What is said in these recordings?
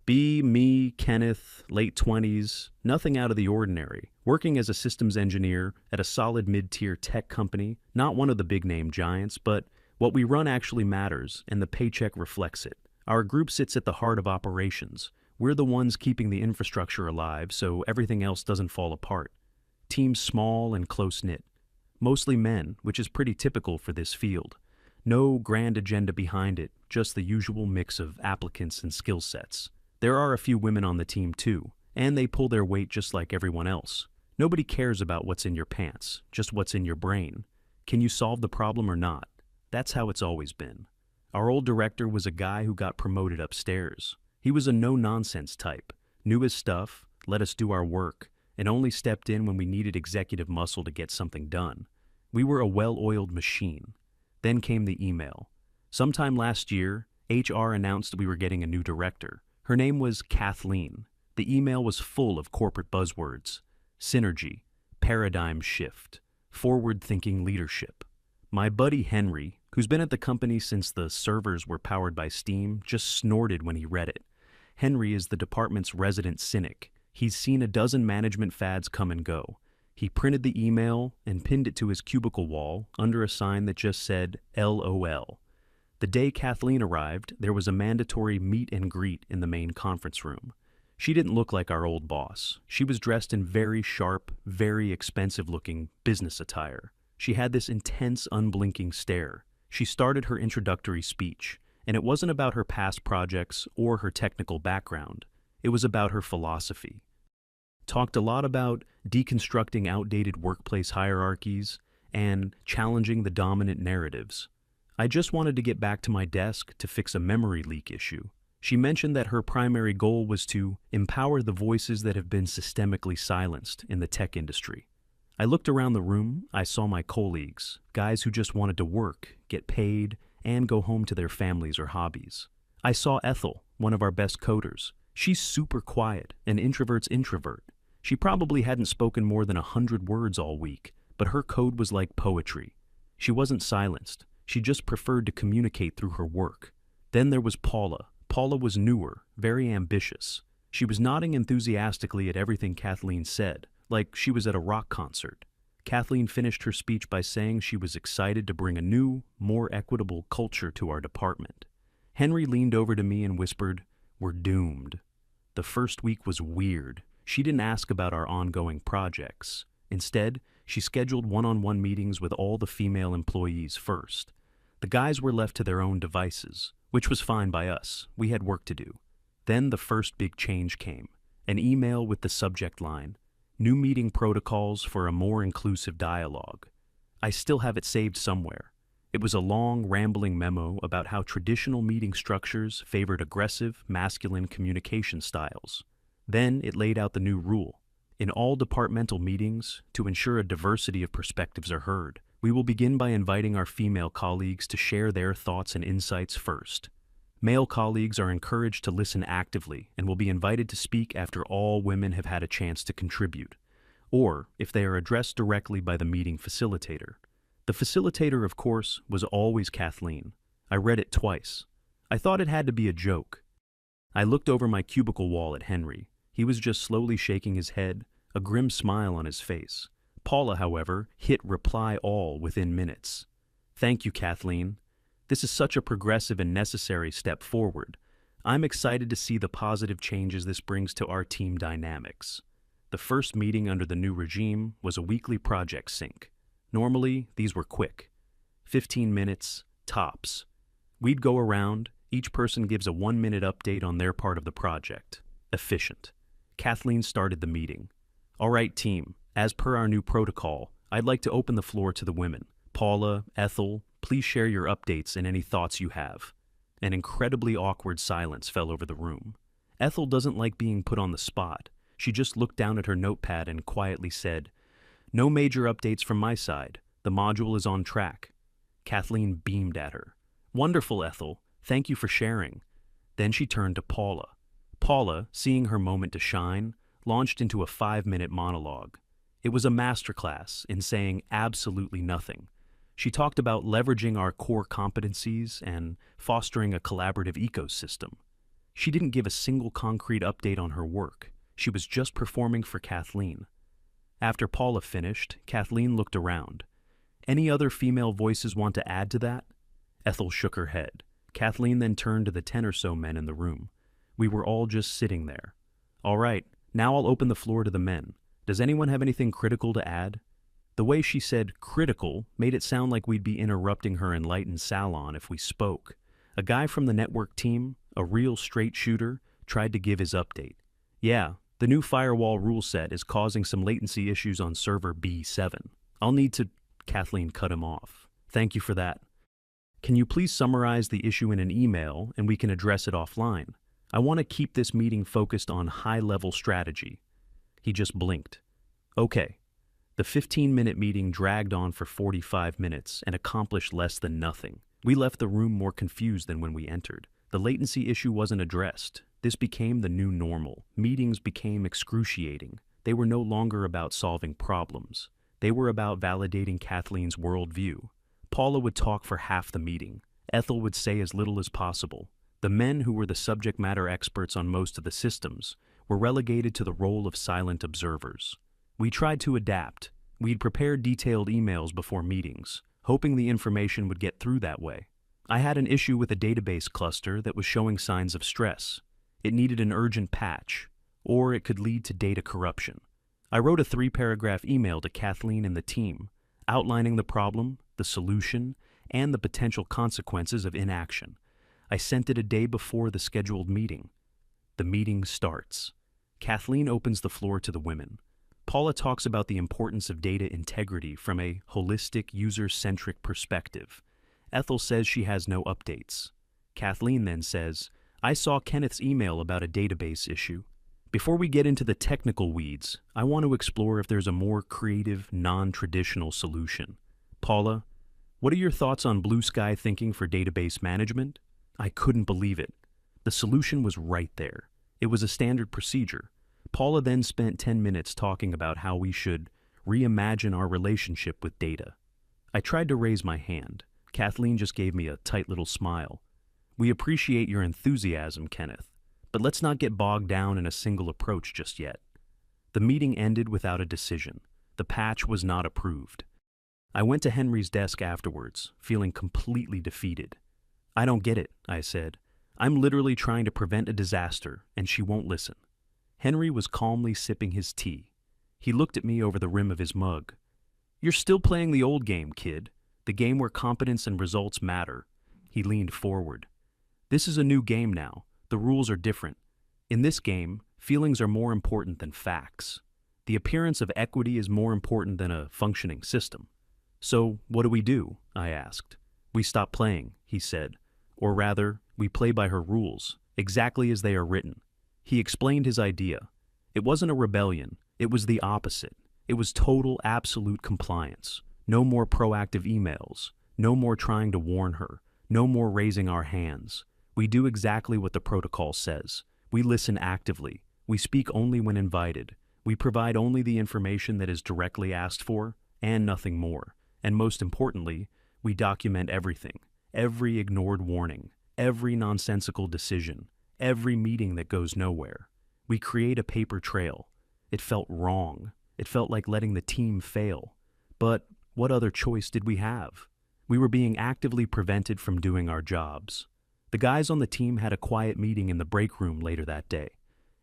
Be me, Kenneth, late 20s, nothing out of the ordinary, working as a systems engineer at a solid mid-tier tech company, not one of the big-name giants, but what we run actually matters, and the paycheck reflects it. Our group sits at the heart of operations. We're the ones keeping the infrastructure alive, so everything else doesn't fall apart. Team's small and close-knit. Mostly men, which is pretty typical for this field. No grand agenda behind it, just the usual mix of applicants and skill sets. There are a few women on the team too, and they pull their weight just like everyone else. Nobody cares about what's in your pants, just what's in your brain. Can you solve the problem or not? That's how it's always been. Our old director was a guy who got promoted upstairs. He was a no-nonsense type, knew his stuff, let us do our work, and only stepped in when we needed executive muscle to get something done. We were a well-oiled machine. Then came the email. Sometime last year, HR announced we were getting a new director. Her name was Kathleen. The email was full of corporate buzzwords: synergy, paradigm shift, forward-thinking leadership. My buddy Henry, who's been at the company since the servers were powered by Steam, just snorted when he read it. Henry is the department's resident cynic. He's seen a dozen management fads come and go. He printed the email and pinned it to his cubicle wall under a sign that just said LOL. The day Kathleen arrived, there was a mandatory meet and greet in the main conference room. She didn't look like our old boss. She was dressed in very sharp, very expensive-looking business attire. She had this intense, unblinking stare. She started her introductory speech, and it wasn't about her past projects or her technical background. It was about her philosophy. Talked a lot about deconstructing outdated workplace hierarchies and challenging the dominant narratives. I just wanted to get back to my desk to fix a memory leak issue. She mentioned that her primary goal was to empower the voices that have been systemically silenced in the tech industry. I looked around the room, I saw my colleagues, guys who just wanted to work, get paid, and go home to their families or hobbies. I saw Ethel, one of our best coders. She's super quiet, an introvert's introvert. She probably hadn't spoken more than 100 words all week, but her code was like poetry. She wasn't silenced. She just preferred to communicate through her work. Then there was Paula. Paula was newer, very ambitious. She was nodding enthusiastically at everything Kathleen said, like she was at a rock concert. Kathleen finished her speech by saying she was excited to bring a new, more equitable culture to our department. Henry leaned over to me and whispered, "We're doomed." The first week was weird. She didn't ask about our ongoing projects. Instead, she scheduled one-on-one meetings with all the female employees first. The guys were left to their own devices, which was fine by us. We had work to do. Then the first big change came. An email with the subject line, "New meeting protocols for a more inclusive dialogue." I still have it saved somewhere. It was a long, rambling memo about how traditional meeting structures favored aggressive, masculine communication styles. Then it laid out the new rule. In all departmental meetings, to ensure a diversity of perspectives are heard, we will begin by inviting our female colleagues to share their thoughts and insights first. Male colleagues are encouraged to listen actively and will be invited to speak after all women have had a chance to contribute, or if they are addressed directly by the meeting facilitator. The facilitator, of course, was always Kathleen. I read it twice. I thought it had to be a joke. I looked over my cubicle wall at Henry. He was just slowly shaking his head, a grim smile on his face. Paula, however, hit reply all within minutes. "Thank you, Kathleen. This is such a progressive and necessary step forward. I'm excited to see the positive changes this brings to our team dynamics." The first meeting under the new regime was a weekly project sync. Normally, these were quick. 15 minutes, tops. We'd go around, each person gives a 1-minute update on their part of the project. Efficient. Kathleen started the meeting. "All right, team, as per our new protocol, I'd like to open the floor to the women. Paula, Ethel, please share your updates and any thoughts you have." An incredibly awkward silence fell over the room. Ethel doesn't like being put on the spot. She just looked down at her notepad and quietly said, "No major updates from my side. The module is on track." Kathleen beamed at her. "Wonderful, Ethel. Thank you for sharing." Then she turned to Paula. Paula, seeing her moment to shine, launched into a 5-minute monologue. It was a masterclass in saying absolutely nothing. She talked about leveraging our core competencies and fostering a collaborative ecosystem. She didn't give a single concrete update on her work. She was just performing for Kathleen. After Paula finished, Kathleen looked around. Any other female voices want to add to that? Ethel shook her head. Kathleen then turned to the 10 or so men in the room. We were all just sitting there. All right, now I'll open the floor to the men. Does anyone have anything critical to add? The way she said critical made it sound like we'd be interrupting her enlightened salon if we spoke. A guy from the network team, a real straight shooter, tried to give his update. Yeah, the new firewall rule set is causing some latency issues on server B7. I'll need to... Kathleen cut him off. Thank you for that. Can you please summarize the issue in an email and we can address it offline? I want to keep this meeting focused on high-level strategy. He just blinked. Okay. The 15-minute meeting dragged on for 45 minutes and accomplished less than nothing. We left the room more confused than when we entered. The latency issue wasn't addressed. This became the new normal. Meetings became excruciating. They were no longer about solving problems. They were about validating Kathleen's worldview. Paula would talk for half the meeting. Ethel would say as little as possible. The men who were the subject matter experts on most of the systems were relegated to the role of silent observers. We tried to adapt. We'd prepared detailed emails before meetings, hoping the information would get through that way. I had an issue with a database cluster that was showing signs of stress. It needed an urgent patch, or it could lead to data corruption. I wrote a 3-paragraph email to Kathleen and the team, outlining the problem, the solution, and the potential consequences of inaction. I sent it a day before the scheduled meeting. The meeting starts. Kathleen opens the floor to the women. Paula talks about the importance of data integrity from a holistic, user-centric perspective. Ethel says she has no updates. Kathleen then says, I saw Kenneth's email about a database issue. Before we get into the technical weeds, I want to explore if there's a more creative, non-traditional solution. Paula, what are your thoughts on blue sky thinking for database management? I couldn't believe it. The solution was right there. It was a standard procedure. Paula then spent 10 minutes talking about how we should reimagine our relationship with data. I tried to raise my hand. Kathleen just gave me a tight little smile. We appreciate your enthusiasm, Kenneth, but let's not get bogged down in a single approach just yet. The meeting ended without a decision. The patch was not approved. I went to Henry's desk afterwards, feeling completely defeated. I don't get it, I said. I'm literally trying to prevent a disaster, and she won't listen. Henry was calmly sipping his tea. He looked at me over the rim of his mug. You're still playing the old game, kid. The game where competence and results matter. He leaned forward. This is a new game now. The rules are different. In this game, feelings are more important than facts. The appearance of equity is more important than a functioning system. So, what do? I asked. We stop playing, he said. Or rather, we play by her rules, exactly as they are written. He explained his idea. It wasn't a rebellion. It was the opposite. It was total, absolute compliance. No more proactive emails. No more trying to warn her. No more raising our hands. We do exactly what the protocol says. We listen actively. We speak only when invited. We provide only the information that is directly asked for, and nothing more. And most importantly, we document everything. Every ignored warning. Every nonsensical decision. Every meeting that goes nowhere. We create a paper trail. It felt wrong. It felt like letting the team fail. But what other choice did we have? We were being actively prevented from doing our jobs. The guys on the team had a quiet meeting in the break room later that day.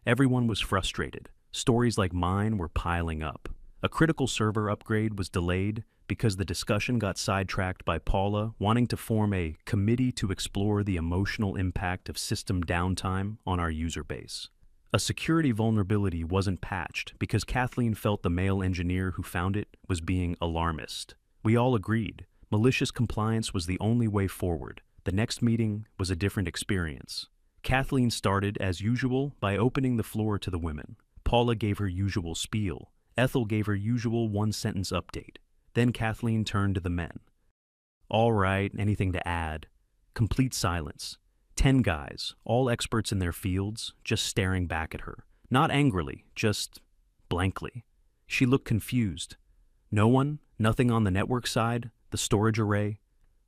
Everyone was frustrated. Stories like mine were piling up. A critical server upgrade was delayed because the discussion got sidetracked by Paula wanting to form a committee to explore the emotional impact of system downtime on our user base. A security vulnerability wasn't patched because Kathleen felt the male engineer who found it was being alarmist. We all agreed. Malicious compliance was the only way forward. The next meeting was a different experience. Kathleen started, as usual, by opening the floor to the women. Paula gave her usual spiel. Ethel gave her usual one-sentence update. Then Kathleen turned to the men. All right, anything to add? Complete silence. 10 guys, all experts in their fields, just staring back at her. Not angrily, just blankly. She looked confused. No one? Nothing on the network side? The storage array?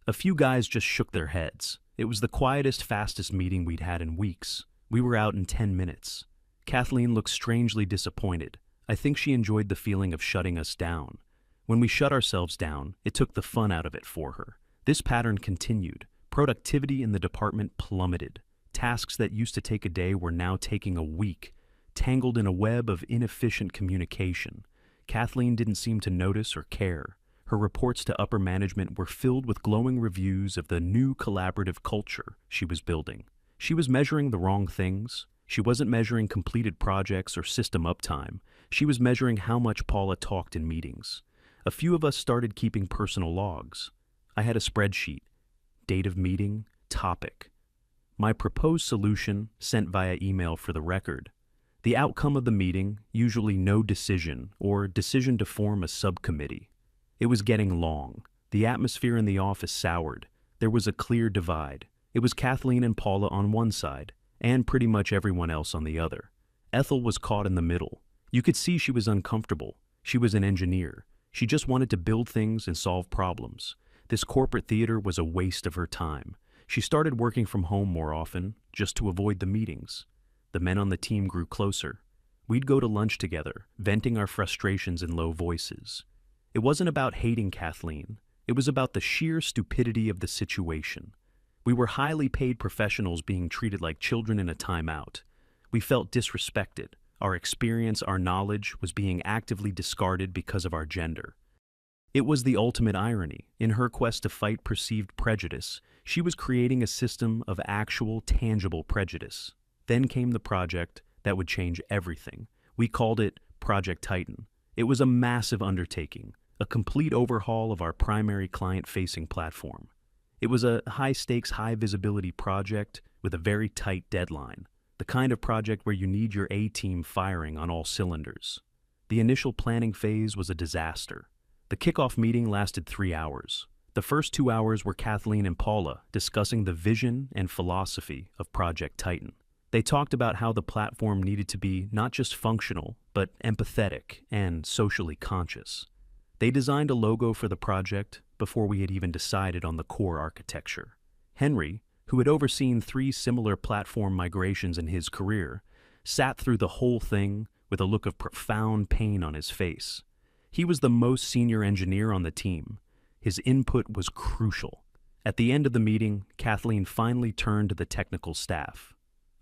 A few guys just shook their heads. It was the quietest, fastest meeting we'd had in weeks. We were out in 10 minutes. Kathleen looked strangely disappointed. I think she enjoyed the feeling of shutting us down. When we shut ourselves down, it took the fun out of it for her. This pattern continued. Productivity in the department plummeted. Tasks that used to take a day were now taking a week, tangled in a web of inefficient communication. Kathleen didn't seem to notice or care. Her reports to upper management were filled with glowing reviews of the new collaborative culture she was building. She was measuring the wrong things. She wasn't measuring completed projects or system uptime. She was measuring how much Paula talked in meetings. A few of us started keeping personal logs. I had a spreadsheet. Date of meeting, topic. My proposed solution, sent via email for the record. The outcome of the meeting, usually no decision or decision to form a subcommittee. It was getting long. The atmosphere in the office soured. There was a clear divide. It was Kathleen and Paula on one side, and pretty much everyone else on the other. Ethel was caught in the middle. You could see she was uncomfortable. She was an engineer. She just wanted to build things and solve problems. This corporate theater was a waste of her time. She started working from home more often, just to avoid the meetings. The men on the team grew closer. We'd go to lunch together, venting our frustrations in low voices. It wasn't about hating Kathleen. It was about the sheer stupidity of the situation. We were highly paid professionals being treated like children in a timeout. We felt disrespected. Our experience, our knowledge, was being actively discarded because of our gender. It was the ultimate irony. In her quest to fight perceived prejudice, she was creating a system of actual, tangible prejudice. Then came the project that would change everything. We called it Project Titan. It was a massive undertaking, a complete overhaul of our primary client-facing platform. It was a high-stakes, high-visibility project with a very tight deadline, the kind of project where you need your A-team firing on all cylinders. The initial planning phase was a disaster. The kickoff meeting lasted 3 hours. The first 2 hours were Kathleen and Paula discussing the vision and philosophy of Project Titan. They talked about how the platform needed to be not just functional, but empathetic and socially conscious. They designed a logo for the project before we had even decided on the core architecture. Henry, who had overseen 3 similar platform migrations in his career, sat through the whole thing with a look of profound pain on his face. He was the most senior engineer on the team. His input was crucial. At the end of the meeting, Kathleen finally turned to the technical staff.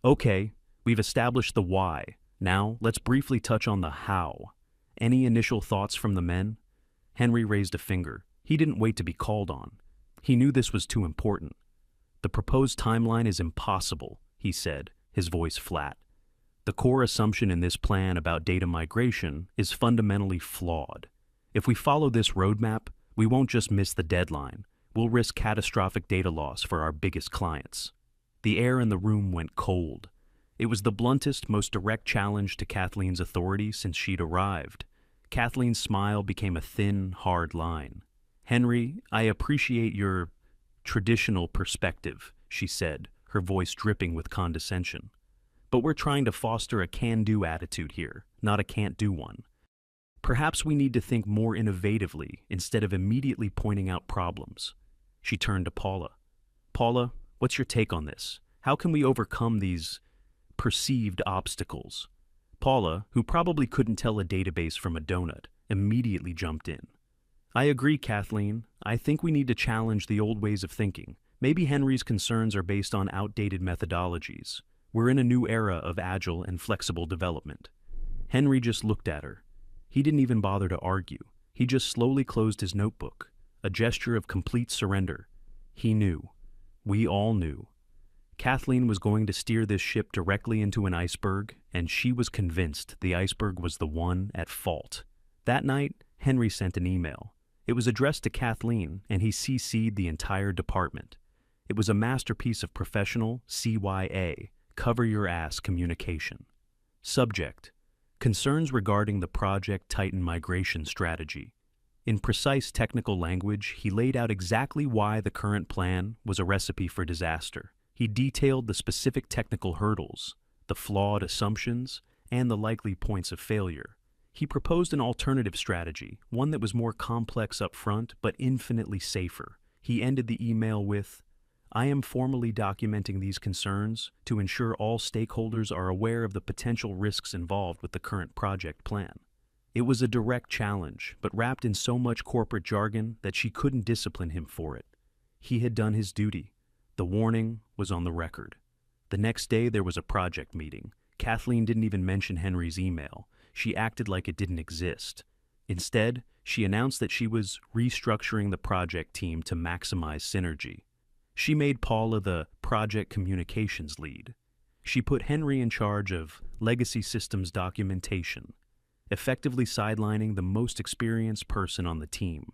Okay, we've established the why. Now, let's briefly touch on the how. Any initial thoughts from the men? Henry raised a finger. He didn't wait to be called on. He knew this was too important. The proposed timeline is impossible, he said, his voice flat. The core assumption in this plan about data migration is fundamentally flawed. If we follow this roadmap, we won't just miss the deadline. We'll risk catastrophic data loss for our biggest clients. The air in the room went cold. It was the bluntest, most direct challenge to Kathleen's authority since she'd arrived. Kathleen's smile became a thin, hard line. Henry, I appreciate your traditional perspective, she said, her voice dripping with condescension. But we're trying to foster a can-do attitude here, not a can't-do one. Perhaps we need to think more innovatively instead of immediately pointing out problems. She turned to Paula. Paula, what's your take on this? How can we overcome these perceived obstacles? Paula, who probably couldn't tell a database from a donut, immediately jumped in. I agree, Kathleen. I think we need to challenge the old ways of thinking. Maybe Henry's concerns are based on outdated methodologies. We're in a new era of agile and flexible development. Henry just looked at her. He didn't even bother to argue. He just slowly closed his notebook, a gesture of complete surrender. He knew. We all knew. Kathleen was going to steer this ship directly into an iceberg, and she was convinced the iceberg was the one at fault. That night, Henry sent an email. It was addressed to Kathleen, and he CC'd the entire department. It was a masterpiece of professional CYA, cover-your-ass communication. Subject: concerns regarding the Project Titan migration strategy. In precise technical language, he laid out exactly why the current plan was a recipe for disaster. He detailed the specific technical hurdles, the flawed assumptions, and the likely points of failure. He proposed an alternative strategy, one that was more complex up front, but infinitely safer. He ended the email with, I am formally documenting these concerns to ensure all stakeholders are aware of the potential risks involved with the current project plan. It was a direct challenge, but wrapped in so much corporate jargon that she couldn't discipline him for it. He had done his duty. The warning was on the record. The next day there was a project meeting. Kathleen didn't even mention Henry's email. She acted like it didn't exist. Instead, she announced that she was restructuring the project team to maximize synergy. She made Paula the project communications lead. She put Henry in charge of legacy systems documentation, effectively sidelining the most experienced person on the team.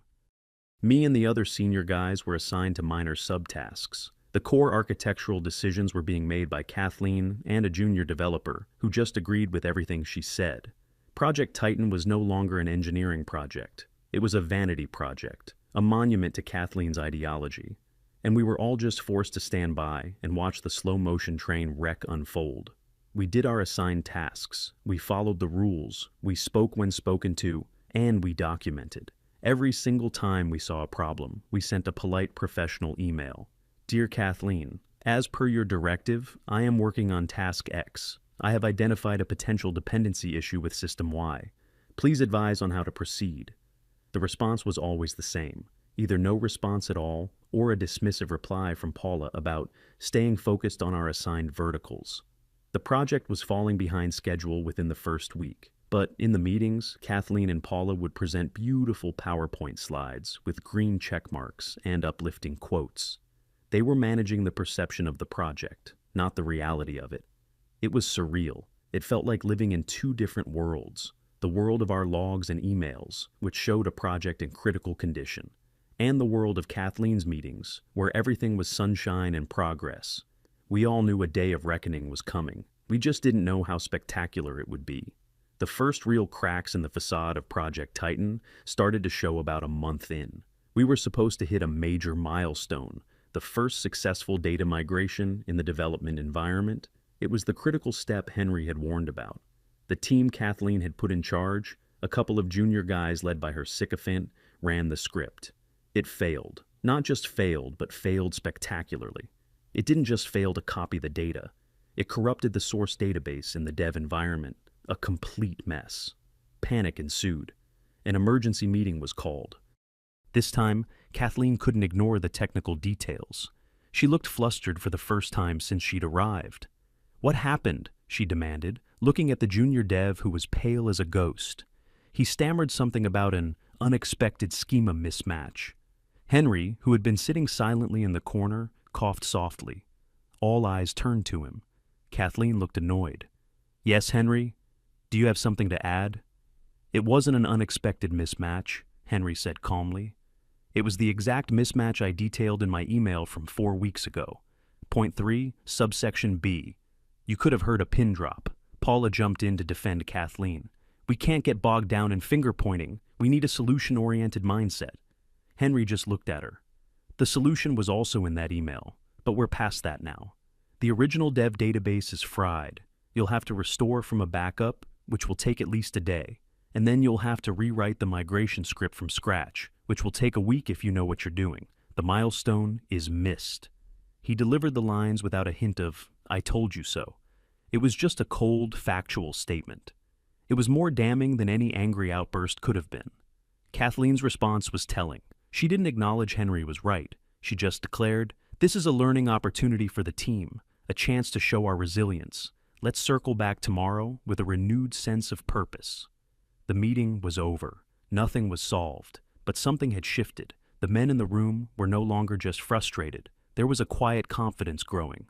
Me and the other senior guys were assigned to minor subtasks. The core architectural decisions were being made by Kathleen and a junior developer who just agreed with everything she said. Project Titan was no longer an engineering project. It was a vanity project, a monument to Kathleen's ideology. And we were all just forced to stand by and watch the slow-motion train wreck unfold. We did our assigned tasks, we followed the rules, we spoke when spoken to, and we documented. Every single time we saw a problem, we sent a polite professional email. Dear Kathleen, as per your directive, I am working on Task X. I have identified a potential dependency issue with System Y. Please advise on how to proceed. The response was always the same. Either no response at all, or a dismissive reply from Paula about staying focused on our assigned verticals. The project was falling behind schedule within the first week, but in the meetings, Kathleen and Paula would present beautiful PowerPoint slides with green check marks and uplifting quotes. They were managing the perception of the project, not the reality of it. It was surreal. It felt like living in two different worlds, the world of our logs and emails, which showed a project in critical condition, and the world of Kathleen's meetings, where everything was sunshine and progress. We all knew a day of reckoning was coming. We just didn't know how spectacular it would be. The first real cracks in the facade of Project Titan started to show about a month in. We were supposed to hit a major milestone, the first successful data migration in the development environment. It was the critical step Henry had warned about. The team Kathleen had put in charge, a couple of junior guys led by her sycophant, ran the script. It failed. Not just failed, but failed spectacularly. It didn't just fail to copy the data. It corrupted the source database in the dev environment. A complete mess. Panic ensued. An emergency meeting was called. This time, Kathleen couldn't ignore the technical details. She looked flustered for the first time since she'd arrived. What happened? She demanded, looking at the junior dev who was pale as a ghost. He stammered something about an unexpected schema mismatch. Henry, who had been sitting silently in the corner, coughed softly. All eyes turned to him. Kathleen looked annoyed. Yes, Henry? Do you have something to add? It wasn't an unexpected mismatch, Henry said calmly. It was the exact mismatch I detailed in my email from 4 weeks ago. Point 3, subsection B. You could have heard a pin drop. Paula jumped in to defend Kathleen. We can't get bogged down in finger-pointing. We need a solution-oriented mindset. Henry just looked at her. The solution was also in that email, but we're past that now. The original dev database is fried. You'll have to restore from a backup, which will take at least a day, and then you'll have to rewrite the migration script from scratch, which will take a week if you know what you're doing. The milestone is missed. He delivered the lines without a hint of, I told you so. It was just a cold, factual statement. It was more damning than any angry outburst could have been. Kathleen's response was telling. She didn't acknowledge Henry was right. She just declared, this is a learning opportunity for the team, a chance to show our resilience. Let's circle back tomorrow with a renewed sense of purpose. The meeting was over. Nothing was solved, but something had shifted. The men in the room were no longer just frustrated. There was a quiet confidence growing.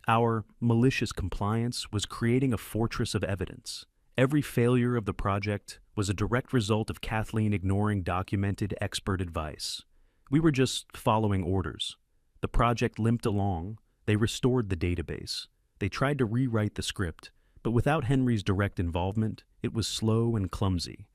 Our malicious compliance was creating a fortress of evidence. Every failure of the project was a direct result of Kathleen ignoring documented expert advice. We were just following orders. The project limped along. They restored the database. They tried to rewrite the script, but without Henry's direct involvement, it was slow and clumsy.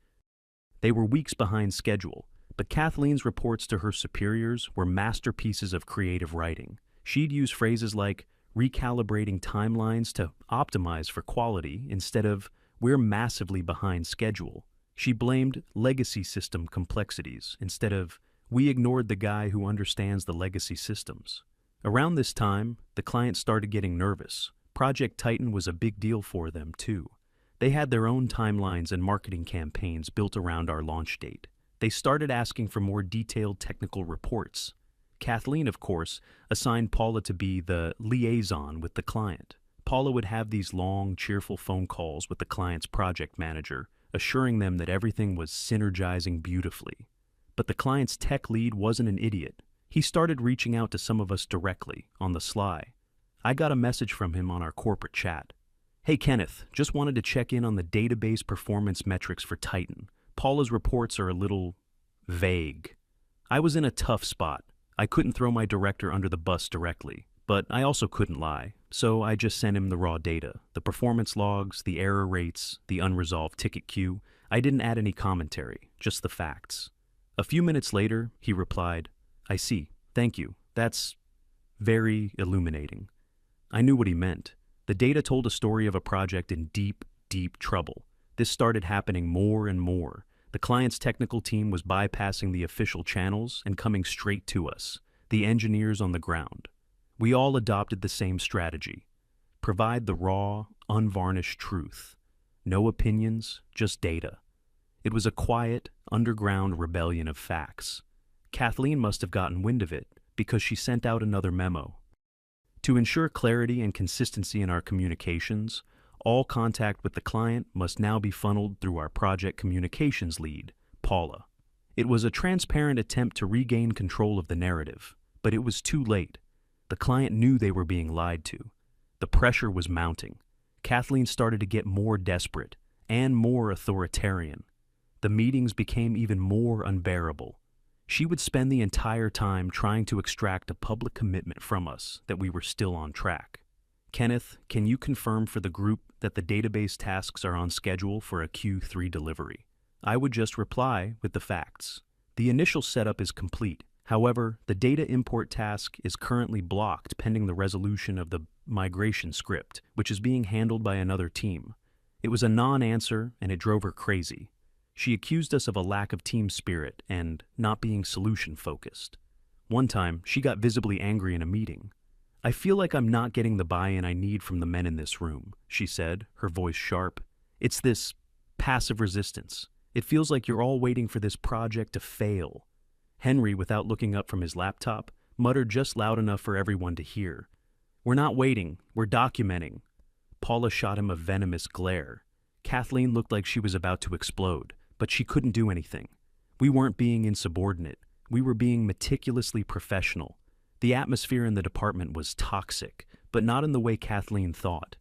They were weeks behind schedule, but Kathleen's reports to her superiors were masterpieces of creative writing. She'd use phrases like recalibrating timelines to optimize for quality instead of we're massively behind schedule. She blamed legacy system complexities instead of we ignored the guy who understands the legacy systems. Around this time, the client started getting nervous. Project Titan was a big deal for them, too. They had their own timelines and marketing campaigns built around our launch date. They started asking for more detailed technical reports. Kathleen, of course, assigned Paula to be the liaison with the client. Paula would have these long, cheerful phone calls with the client's project manager, assuring them that everything was synergizing beautifully. But the client's tech lead wasn't an idiot. He started reaching out to some of us directly, on the sly. I got a message from him on our corporate chat. "Hey Kenneth, just wanted to check in on the database performance metrics for Titan. Paula's reports are a little vague." I was in a tough spot. I couldn't throw my director under the bus directly, but I also couldn't lie, so I just sent him the raw data, the performance logs, the error rates, the unresolved ticket queue. I didn't add any commentary, just the facts. A few minutes later, he replied, "I see, thank you, that's very illuminating." I knew what he meant. The data told a story of a project in deep, deep trouble. This started happening more and more. The client's technical team was bypassing the official channels and coming straight to us, the engineers on the ground. We all adopted the same strategy. Provide the raw, unvarnished truth. No opinions, just data. It was a quiet, underground rebellion of facts. Kathleen must have gotten wind of it because she sent out another memo. To ensure clarity and consistency in our communications, all contact with the client must now be funneled through our project communications lead, Paula. It was a transparent attempt to regain control of the narrative, but it was too late. The client knew they were being lied to. The pressure was mounting. Kathleen started to get more desperate and more authoritarian. The meetings became even more unbearable. She would spend the entire time trying to extract a public commitment from us that we were still on track. "Kenneth, can you confirm for the group that the database tasks are on schedule for a Q3 delivery?" I would just reply with the facts. "The initial setup is complete. However, the data import task is currently blocked pending the resolution of the migration script, which is being handled by another team." It was a non-answer, and it drove her crazy. She accused us of a lack of team spirit and not being solution-focused. One time, she got visibly angry in a meeting. "I feel like I'm not getting the buy-in I need from the men in this room," she said, her voice sharp. "It's this passive resistance. It feels like you're all waiting for this project to fail." Henry, without looking up from his laptop, muttered just loud enough for everyone to hear. "We're not waiting, we're documenting." Paula shot him a venomous glare. Kathleen looked like she was about to explode, but she couldn't do anything. We weren't being insubordinate. We were being meticulously professional. The atmosphere in the department was toxic, but not in the way Kathleen thought.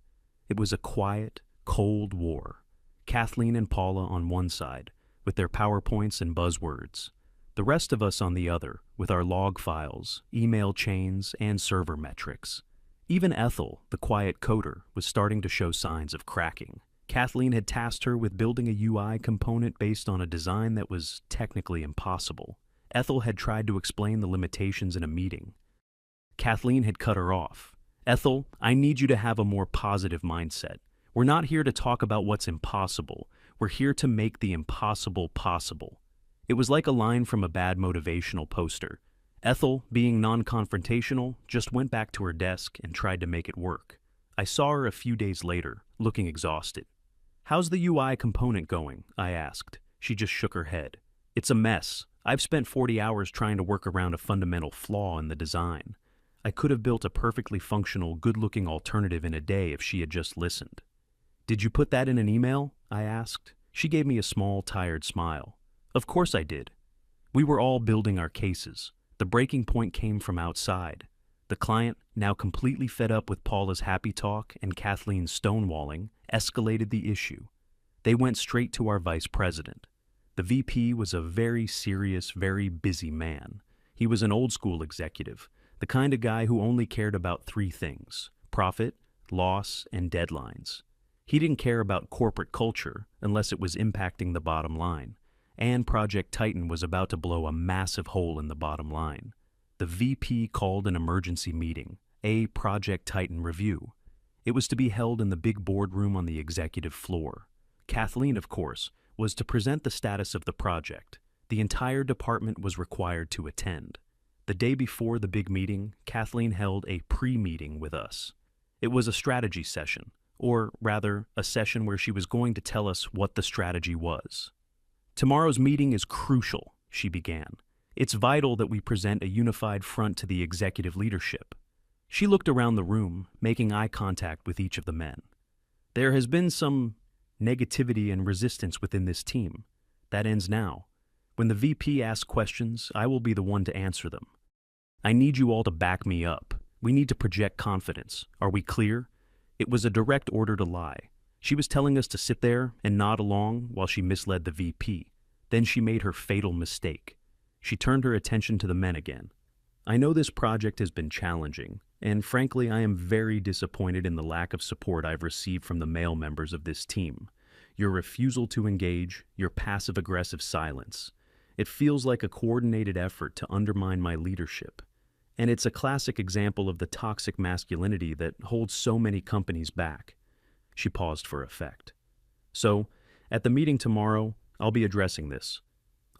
It was a quiet, cold war. Kathleen and Paula on one side, with their PowerPoints and buzzwords. The rest of us on the other, with our log files, email chains, and server metrics. Even Ethel, the quiet coder, was starting to show signs of cracking. Kathleen had tasked her with building a UI component based on a design that was technically impossible. Ethel had tried to explain the limitations in a meeting. Kathleen had cut her off. "Ethel, I need you to have a more positive mindset. We're not here to talk about what's impossible. We're here to make the impossible possible." It was like a line from a bad motivational poster. Ethel, being non-confrontational, just went back to her desk and tried to make it work. I saw her a few days later, looking exhausted. "How's the UI component going?" I asked. She just shook her head. "It's a mess. I've spent 40 hours trying to work around a fundamental flaw in the design. I could have built a perfectly functional, good-looking alternative in a day if she had just listened." "Did you put that in an email?" I asked. She gave me a small, tired smile. "Of course I did." We were all building our cases. The breaking point came from outside. The client, now completely fed up with Paula's happy talk and Kathleen's stonewalling, escalated the issue. They went straight to our vice president. The VP was a very serious, very busy man. He was an old-school executive, the kind of guy who only cared about three things: profit, loss, and deadlines. He didn't care about corporate culture unless it was impacting the bottom line, and Project Titan was about to blow a massive hole in the bottom line. The VP called an emergency meeting, a Project Titan review. It was to be held in the big boardroom on the executive floor. Kathleen, of course, was to present the status of the project. The entire department was required to attend. The day before the big meeting, Kathleen held a pre-meeting with us. It was a strategy session, or rather, a session where she was going to tell us what the strategy was. "Tomorrow's meeting is crucial," she began. "It's vital that we present a unified front to the executive leadership." She looked around the room, making eye contact with each of the men. "There has been some negativity and resistance within this team. That ends now. When the VP asks questions, I will be the one to answer them. I need you all to back me up. We need to project confidence. Are we clear?" It was a direct order to lie. She was telling us to sit there and nod along while she misled the VP. Then she made her fatal mistake. She turned her attention to the men again. "I know this project has been challenging, and frankly, I am very disappointed in the lack of support I've received from the male members of this team. Your refusal to engage, your passive-aggressive silence. It feels like a coordinated effort to undermine my leadership. And it's a classic example of the toxic masculinity that holds so many companies back." She paused for effect. "So, at the meeting tomorrow, I'll be addressing this.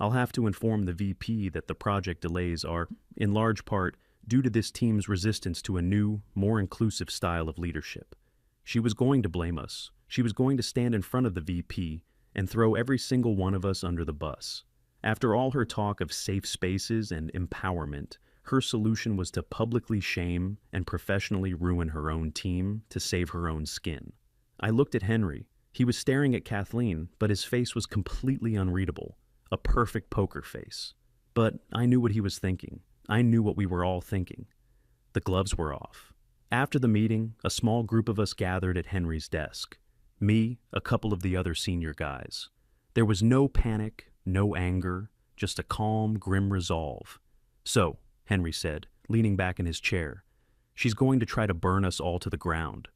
I'll have to inform the VP that the project delays are, in large part, due to this team's resistance to a new, more inclusive style of leadership." She was going to blame us. She was going to stand in front of the VP and throw every single one of us under the bus. After all her talk of safe spaces and empowerment, her solution was to publicly shame and professionally ruin her own team to save her own skin. I looked at Henry. He was staring at Kathleen, but his face was completely unreadable. A perfect poker face. But I knew what he was thinking. I knew what we were all thinking. The gloves were off. After the meeting, a small group of us gathered at Henry's desk. Me, a couple of the other senior guys. There was no panic, no anger, just a calm, grim resolve. "So," Henry said, leaning back in his chair, "she's going to try to burn us all to the ground."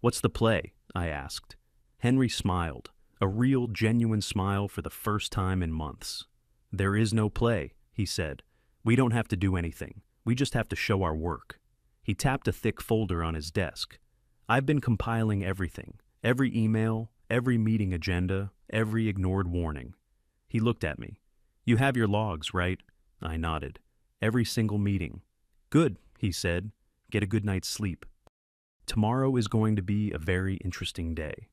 "What's the play?" I asked. Henry smiled, a real, genuine smile for the first time in months. "There is no play," he said. "We don't have to do anything. We just have to show our work." He tapped a thick folder on his desk. "I've been compiling everything, every email, every meeting agenda, every ignored warning." He looked at me. "You have your logs, right?" I nodded. "Every single meeting." "Good," he said. "Get a good night's sleep. Tomorrow is going to be a very interesting day."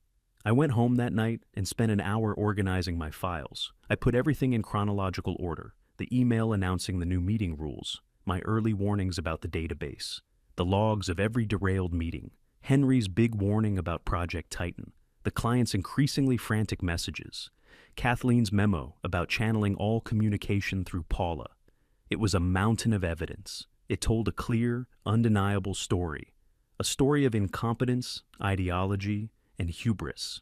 I went home that night and spent an hour organizing my files. I put everything in chronological order: the email announcing the new meeting rules, my early warnings about the database, the logs of every derailed meeting, Henry's big warning about Project Titan, the client's increasingly frantic messages, Kathleen's memo about channeling all communication through Paula. It was a mountain of evidence. It told a clear, undeniable story. A story of incompetence, ideology, and hubris.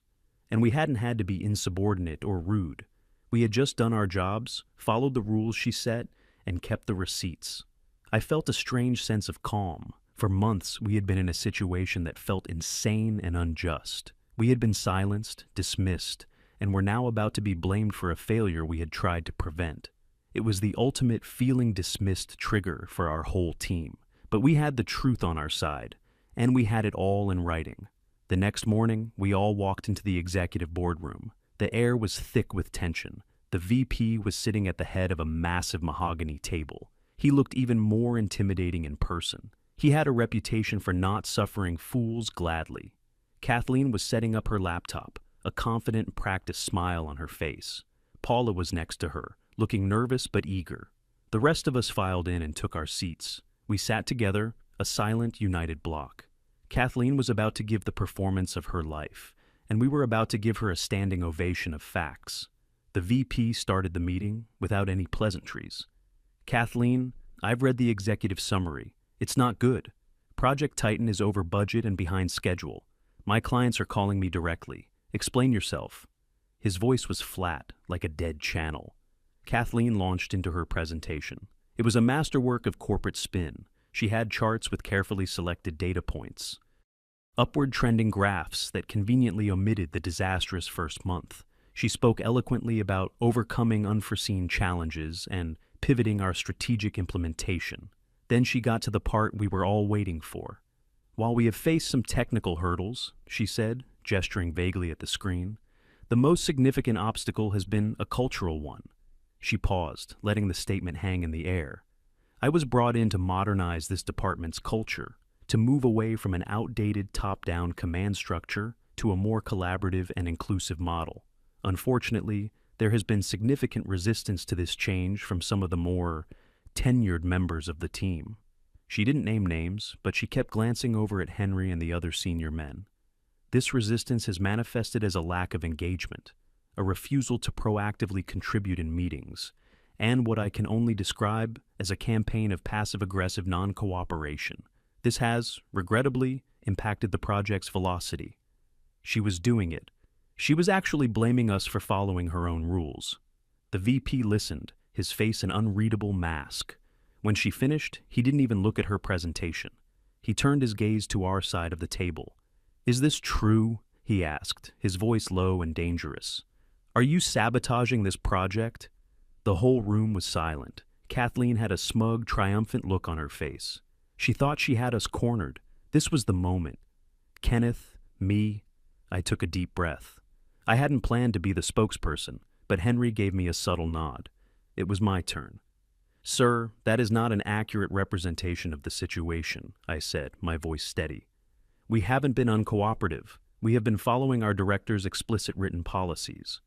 And we hadn't had to be insubordinate or rude. We had just done our jobs, followed the rules she set, and kept the receipts. I felt a strange sense of calm. For months, we had been in a situation that felt insane and unjust. We had been silenced, dismissed, and were now about to be blamed for a failure we had tried to prevent. It was the ultimate feeling dismissed trigger for our whole team. But we had the truth on our side, and we had it all in writing. The next morning, we all walked into the executive boardroom. The air was thick with tension. The VP was sitting at the head of a massive mahogany table. He looked even more intimidating in person. He had a reputation for not suffering fools gladly. Kathleen was setting up her laptop, a confident, practiced smile on her face. Paula was next to her, looking nervous but eager. The rest of us filed in and took our seats. We sat together, a silent, united block. Kathleen was about to give the performance of her life, and we were about to give her a standing ovation of facts. The VP started the meeting without any pleasantries. "Kathleen, I've read the executive summary. It's not good. Project Titan is over budget and behind schedule. My clients are calling me directly. Explain yourself." His voice was flat, like a dead channel. Kathleen launched into her presentation. It was a masterwork of corporate spin. She had charts with carefully selected data points, upward trending graphs that conveniently omitted the disastrous first month. She spoke eloquently about overcoming unforeseen challenges and pivoting our strategic implementation. Then she got to the part we were all waiting for. "While we have faced some technical hurdles," she said, gesturing vaguely at the screen, "the most significant obstacle has been a cultural one." She paused, letting the statement hang in the air. I was brought in to modernize this department's culture, to move away from an outdated top-down command structure to a more collaborative and inclusive model. Unfortunately, there has been significant resistance to this change from some of the more tenured members of the team. She didn't name names, but she kept glancing over at Henry and the other senior men. This resistance has manifested as a lack of engagement, a refusal to proactively contribute in meetings, and what I can only describe as a campaign of passive-aggressive non-cooperation. This has, regrettably, impacted the project's velocity. She was doing it. She was actually blaming us for following her own rules. The VP listened, his face an unreadable mask. When she finished, he didn't even look at her presentation. He turned his gaze to our side of the table. "Is this true?" he asked, his voice low and dangerous. "Are you sabotaging this project?" The whole room was silent. Kathleen had a smug, triumphant look on her face. She thought she had us cornered. This was the moment. Kenneth, me, I took a deep breath. I hadn't planned to be the spokesperson, but Henry gave me a subtle nod. It was my turn. "Sir, that is not an accurate representation of the situation," I said, my voice steady. "We haven't been uncooperative. We have been following our director's explicit written policies."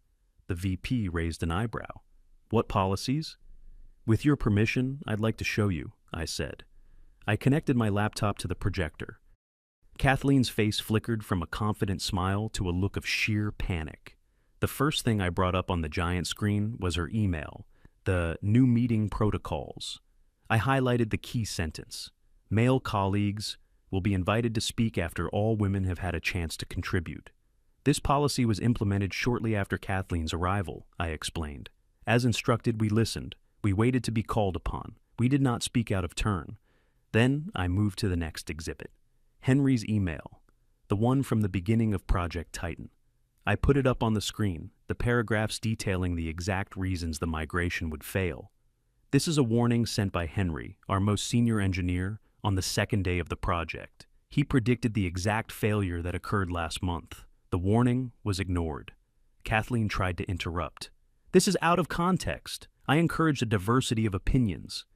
The VP raised an eyebrow. "What policies?" "With your permission, I'd like to show you," I said. I connected my laptop to the projector. Kathleen's face flickered from a confident smile to a look of sheer panic. The first thing I brought up on the giant screen was her email, the new meeting protocols. I highlighted the key sentence: "Male colleagues will be invited to speak after all women have had a chance to contribute." This policy was implemented shortly after Kathleen's arrival, I explained. As instructed, we listened. We waited to be called upon. We did not speak out of turn. Then I moved to the next exhibit. Henry's email, the one from the beginning of Project Titan. I put it up on the screen, the paragraphs detailing the exact reasons the migration would fail. This is a warning sent by Henry, our most senior engineer, on the second day of the project. He predicted the exact failure that occurred last month. The warning was ignored. Kathleen tried to interrupt. "This is out of context. I encourage a diversity of opinions."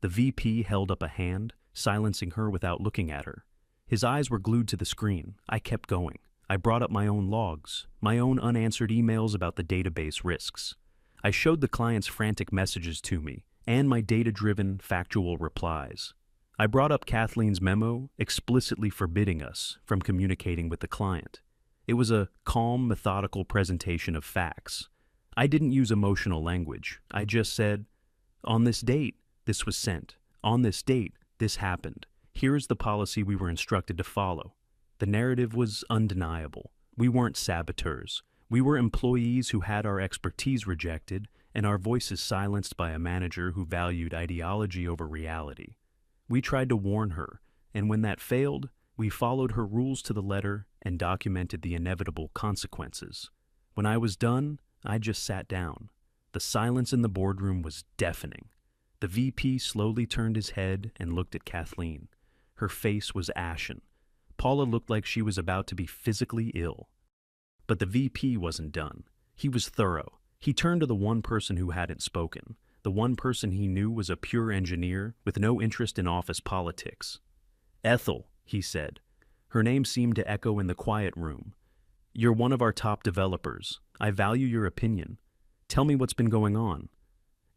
The VP held up a hand, silencing her without looking at her. His eyes were glued to the screen. I kept going. I brought up my own logs, my own unanswered emails about the database risks. I showed the client's frantic messages to me, and my data-driven, factual replies. I brought up Kathleen's memo, explicitly forbidding us from communicating with the client. It was a calm, methodical presentation of facts. I didn't use emotional language. I just said, "On this date, this was sent. On this date, this happened. Here is the policy we were instructed to follow." The narrative was undeniable. We weren't saboteurs. We were employees who had our expertise rejected and our voices silenced by a manager who valued ideology over reality. We tried to warn her, and when that failed, we followed her rules to the letter and documented the inevitable consequences. When I was done, I just sat down. The silence in the boardroom was deafening. The VP slowly turned his head and looked at Kathleen. Her face was ashen. Paula looked like she was about to be physically ill. But the VP wasn't done. He was thorough. He turned to the one person who hadn't spoken, the one person he knew was a pure engineer with no interest in office politics. "Ethel," he said. Her name seemed to echo in the quiet room. "You're one of our top developers. I value your opinion. Tell me what's been going on."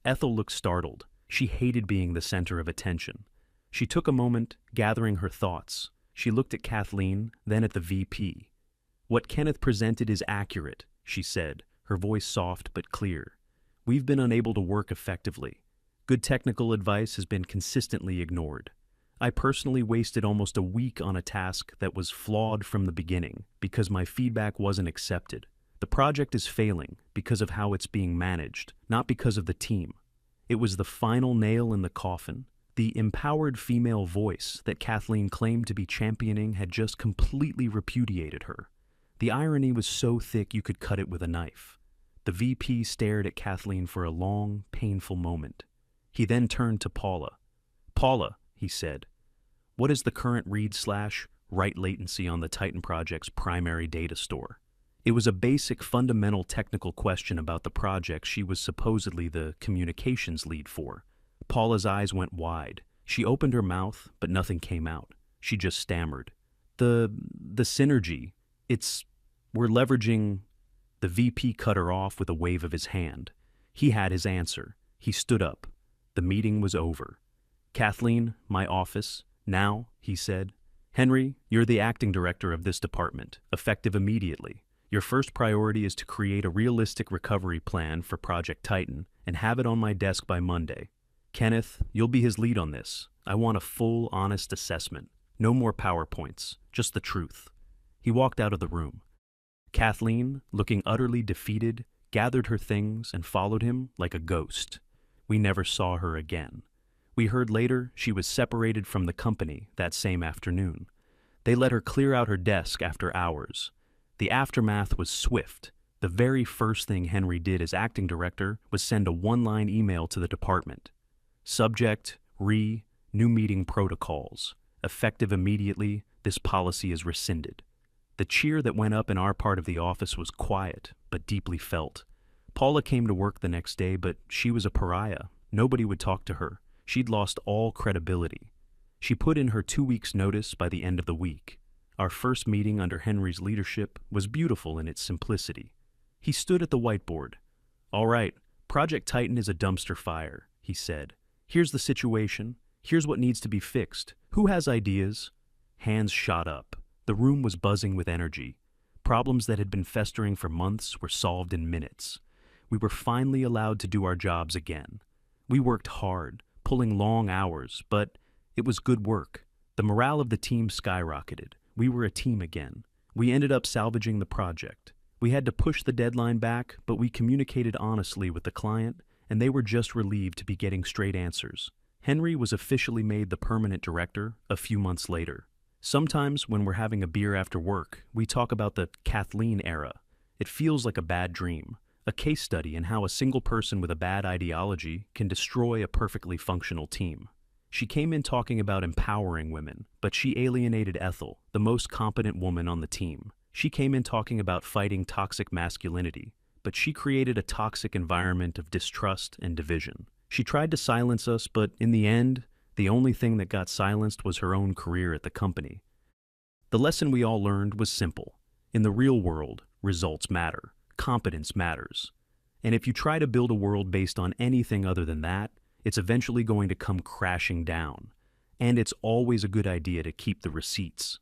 Ethel looked startled. She hated being the center of attention. She took a moment, gathering her thoughts. She looked at Kathleen, then at the VP. "What Kenneth presented is accurate," she said, her voice soft but clear. "We've been unable to work effectively. Good technical advice has been consistently ignored. I personally wasted almost a week on a task that was flawed from the beginning because my feedback wasn't accepted. The project is failing because of how it's being managed, not because of the team. It was the final nail in the coffin. The empowered female voice that Kathleen claimed to be championing had just completely repudiated her. The irony was so thick you could cut it with a knife." The VP stared at Kathleen for a long, painful moment. He then turned to Paula. "Paula," he said, "what is the current read/write latency on the Titan project's primary data store?" It was a basic, fundamental technical question about the project she was supposedly the communications lead for. Paula's eyes went wide. She opened her mouth, but nothing came out. She just stammered. The synergy. We're leveraging. The VP cut her off with a wave of his hand. He had his answer. He stood up. The meeting was over. Kathleen, my office. Now, he said. Henry, you're the acting director of this department, effective immediately. Your first priority is to create a realistic recovery plan for Project Titan and have it on my desk by Monday. Kenneth, you'll be his lead on this. I want a full, honest assessment. No more PowerPoints, just the truth. He walked out of the room. Kathleen, looking utterly defeated, gathered her things and followed him like a ghost. We never saw her again. We heard later she was separated from the company that same afternoon. They let her clear out her desk after hours. The aftermath was swift. The very first thing Henry did as acting director was send a one-line email to the department. Subject, new meeting protocols. Effective immediately, this policy is rescinded. The cheer that went up in our part of the office was quiet, but deeply felt. Paula came to work the next day, but she was a pariah. Nobody would talk to her. She'd lost all credibility. She put in her 2 weeks' notice by the end of the week. Our first meeting under Henry's leadership was beautiful in its simplicity. He stood at the whiteboard. All right, Project Titan is a dumpster fire, he said. Here's the situation. Here's what needs to be fixed. Who has ideas? Hands shot up. The room was buzzing with energy. Problems that had been festering for months were solved in minutes. We were finally allowed to do our jobs again. We worked hard, pulling long hours, but it was good work. The morale of the team skyrocketed. We were a team again. We ended up salvaging the project. We had to push the deadline back, but we communicated honestly with the client, and they were just relieved to be getting straight answers. Henry was officially made the permanent director a few months later. Sometimes when we're having a beer after work, we talk about the Kathleen era. It feels like a bad dream, a case study in how a single person with a bad ideology can destroy a perfectly functional team. She came in talking about empowering women, but she alienated Ethel, the most competent woman on the team. She came in talking about fighting toxic masculinity, but she created a toxic environment of distrust and division. She tried to silence us, but in the end, the only thing that got silenced was her own career at the company. The lesson we all learned was simple. In the real world, results matter. Competence matters. And if you try to build a world based on anything other than that, it's eventually going to come crashing down. And it's always a good idea to keep the receipts.